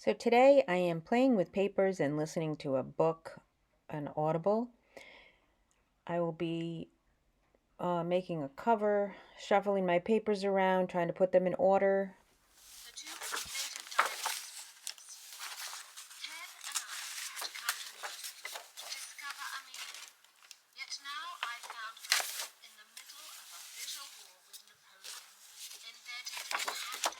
So today I am playing with papers and listening to a book, an Audible. I will be making a cover, shuffling my papers around, trying to put them in order. The two creative diamonds. Ted and I had come to Europe to discover a meaning. Yet now I found myself in the middle of a bitter war with Napoleon, embedded in hand.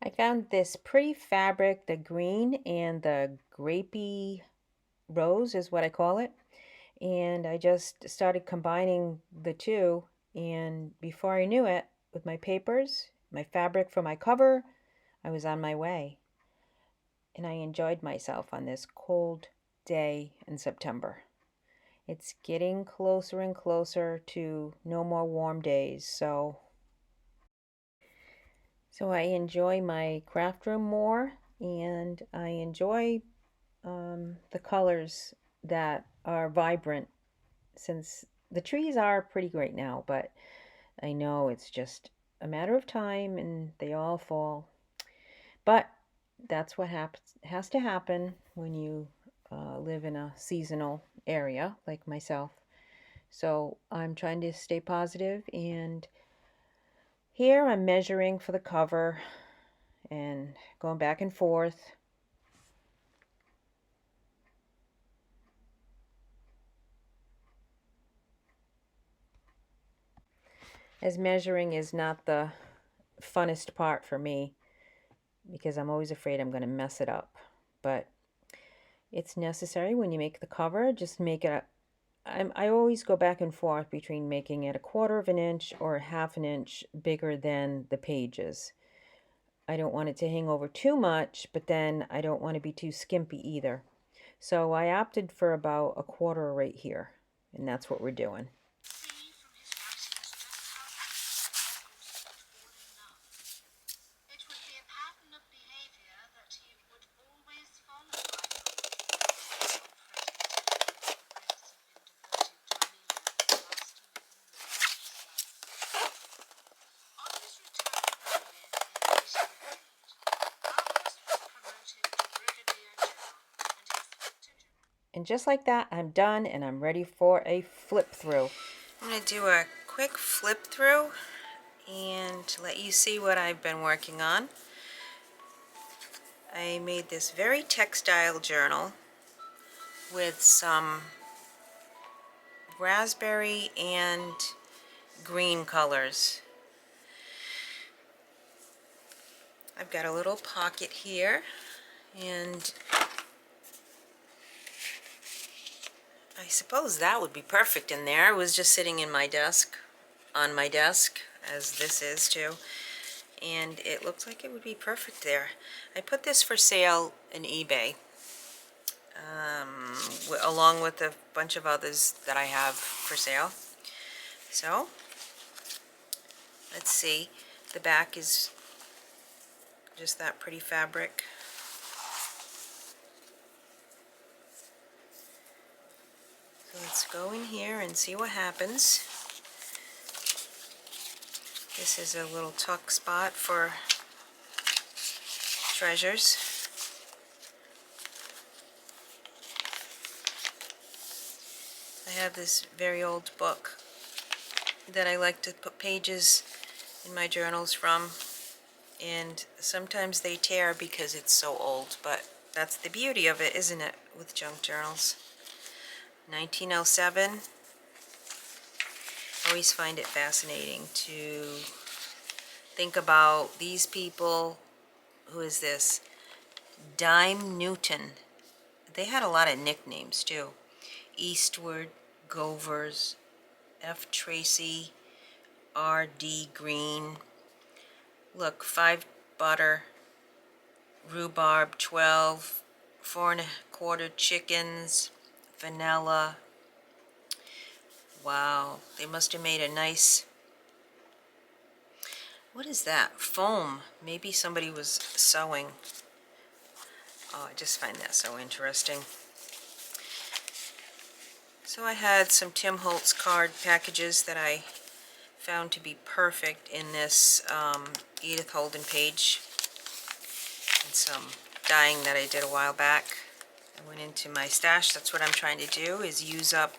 I found this pretty fabric, the green and the grapey rose is what I call it. And I just started combining the two. And before I knew it, with my papers, my fabric for my cover, I was on my way. And I enjoyed myself on this cold day in September. It's getting closer and closer to no more warm days, so I enjoy my craft room more, and I enjoy the colors that are vibrant, since the trees are pretty great now, but I know it's just a matter of time and they all fall. But that's what has to happen when you live in a seasonal area like myself. So I'm trying to stay positive, and here I'm measuring for the cover and going back and forth. As measuring is not the funnest part for me because I'm always afraid I'm going to mess it up. But it's necessary when you make the cover. Just make it I always go back and forth between making it a quarter of an inch or a half an inch bigger than the pages. I don't want it to hang over too much, but then I don't want to be too skimpy either. So I opted for about a quarter right here, and that's what we're doing. See from his writings just how easily August would fall in love. It would be a pattern of behavior that he would always follow, I thought, when on his return to Berlin in 1808, August was promoted to brigadier general, and his victory. And just like that, I'm done and I'm ready for a flip through. I'm going to do a quick flip through and let you see what I've been working on. I made this very textile journal with some raspberry and green colors. I've got a little pocket here, and I suppose that would be perfect in there. I was just sitting in my desk, on my desk, as this is too, and it looks like it would be perfect there. I put this for sale in eBay, along with a bunch of others that I have for sale. So, let's see. The back is just that pretty fabric. So let's go in here and see what happens. This is a little tuck spot for treasures. I have this very old book that I like to put pages in my journals from, and sometimes they tear because it's so old, but that's the beauty of it, isn't it, with junk journals. 1907. I always find it fascinating to think about these people. Who is this? Dime Newton. They had a lot of nicknames too. Eastward, Govers, F. Tracy, R.D. Green. Look, 5 butter, rhubarb 12, 4 1/4 chickens, vanilla. Wow, they must have made a nice, what is that? Foam. Maybe somebody was sewing. Oh, I just find that so interesting. So I had some Tim Holtz card packages that I found to be perfect in this Edith Holden page, and some dyeing that I did a while back. I went into my stash. That's what I'm trying to do, is use up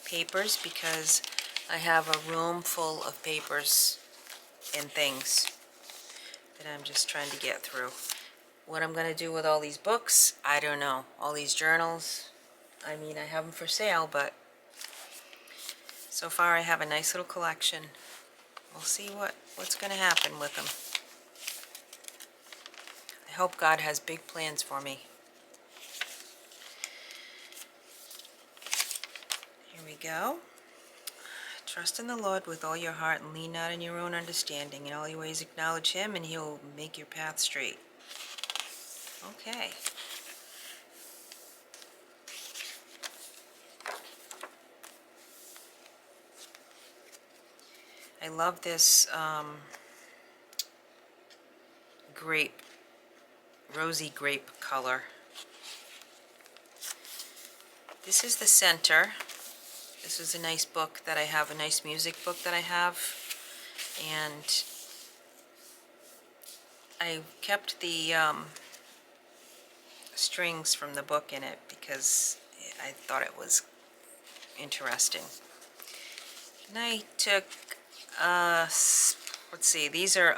papers, because I have a room full of papers and things that I'm just trying to get through. What I'm going to do with all these books, I don't know. All these journals, I mean, I have them for sale, but so far I have a nice little collection. We'll see what's going to happen with them. I hope God has big plans for me. Here we go. Trust in the Lord with all your heart and lean not on your own understanding. In all your ways acknowledge Him and He'll make your path straight. Okay. I love this grape, rosy grape color. This is the center. This is a nice book that I have, a nice music book that I have. And I kept the strings from the book in it because I thought it was interesting. And I took, let's see, these are,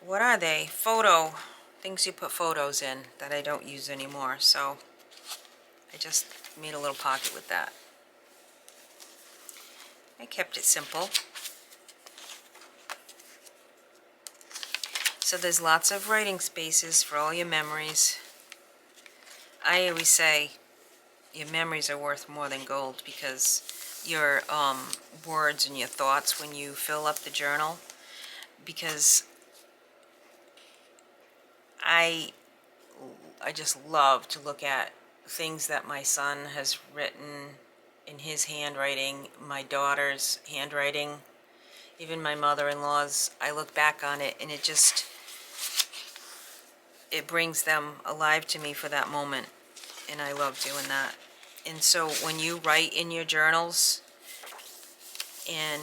what are they? Photo, things you put photos in that I don't use anymore. So I just made a little pocket with that. I kept it simple. So there's lots of writing spaces for all your memories. I always say your memories are worth more than gold, because your words and your thoughts when you fill up the journal, because I just love to look at things that my son has written in his handwriting, my daughter's handwriting, even my mother-in-law's. I look back on it and it brings them alive to me for that moment, and I love doing that. And so when you write in your journals and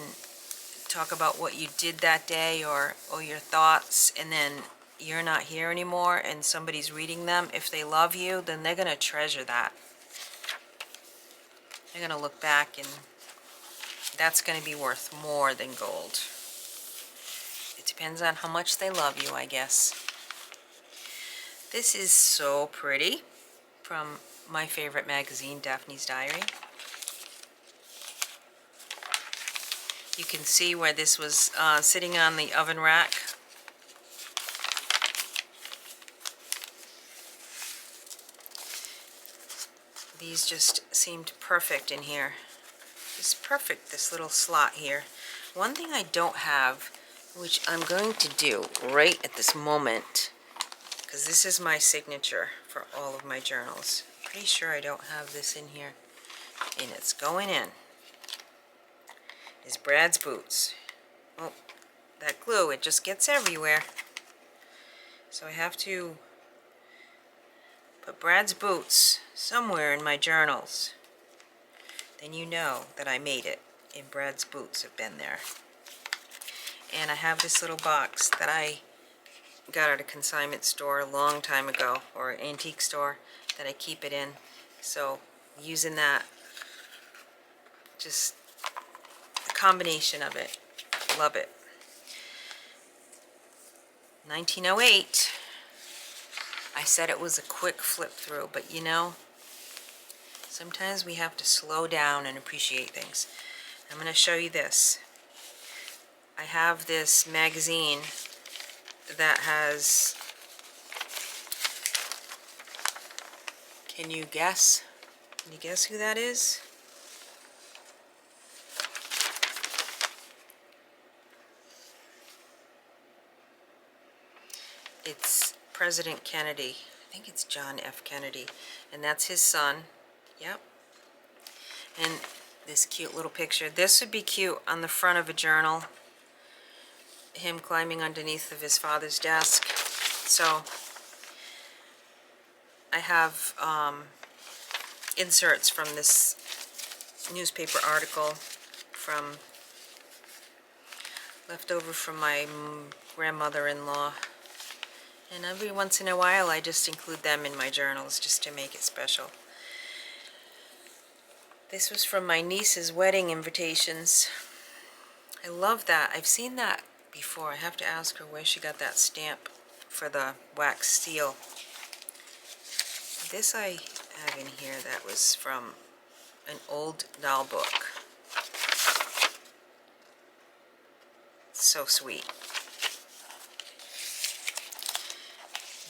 talk about what you did that day, or your thoughts, and then you're not here anymore and somebody's reading them, if they love you, then they're going to treasure that. They're going to look back, and that's going to be worth more than gold. It depends on how much they love you, I guess. This is so pretty, from my favorite magazine, Daphne's Diary. You can see where this was sitting on the oven rack. These just seemed perfect in here. It's perfect, this little slot here. One thing I don't have, which I'm going to do right at this moment, because this is my signature for all of my journals. Pretty sure I don't have this in here, and it's going in, is Brad's boots. Oh, that glue, it just gets everywhere. So I have to put Brad's boots somewhere in my journals. Then you know that I made it, and Brad's boots have been there. And I have this little box that I got at a consignment store a long time ago, or an antique store, that I keep it in. So using that, just the combination of it, love it. 1908. I said it was a quick flip through, but you know, sometimes we have to slow down and appreciate things. I'm going to show you this. I have this magazine that has, can you guess? Can you guess who that is? It's President Kennedy. I think it's John F. Kennedy. And that's his son. Yep. And this cute little picture. This would be cute on the front of a journal. Him climbing underneath of his father's desk. So I have inserts from this newspaper article from left over from my grandmother-in-law. And every once in a while I just include them in my journals just to make it special. This was from my niece's wedding invitations. I love that. I've seen that before. I have to ask her where she got that stamp for the wax seal. This I have in here that was from an old doll book. So sweet.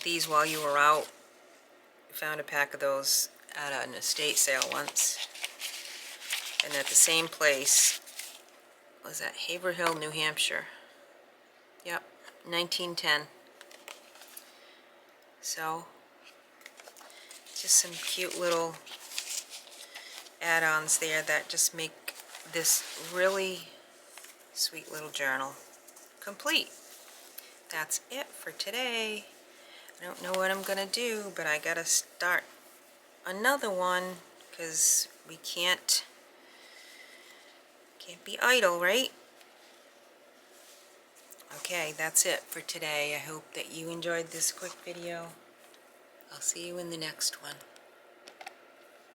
These, while you were out, found a pack of those at an estate sale once. And at the same place, was that Haverhill, New Hampshire? Yep, 1910. So, just some cute little add-ons there that just make this really sweet little journal complete. That's it for today. I don't know what I'm gonna do, but I gotta start another one because we can't be idle, right? Okay, that's it for today. I hope that you enjoyed this quick video. I'll see you in the next one.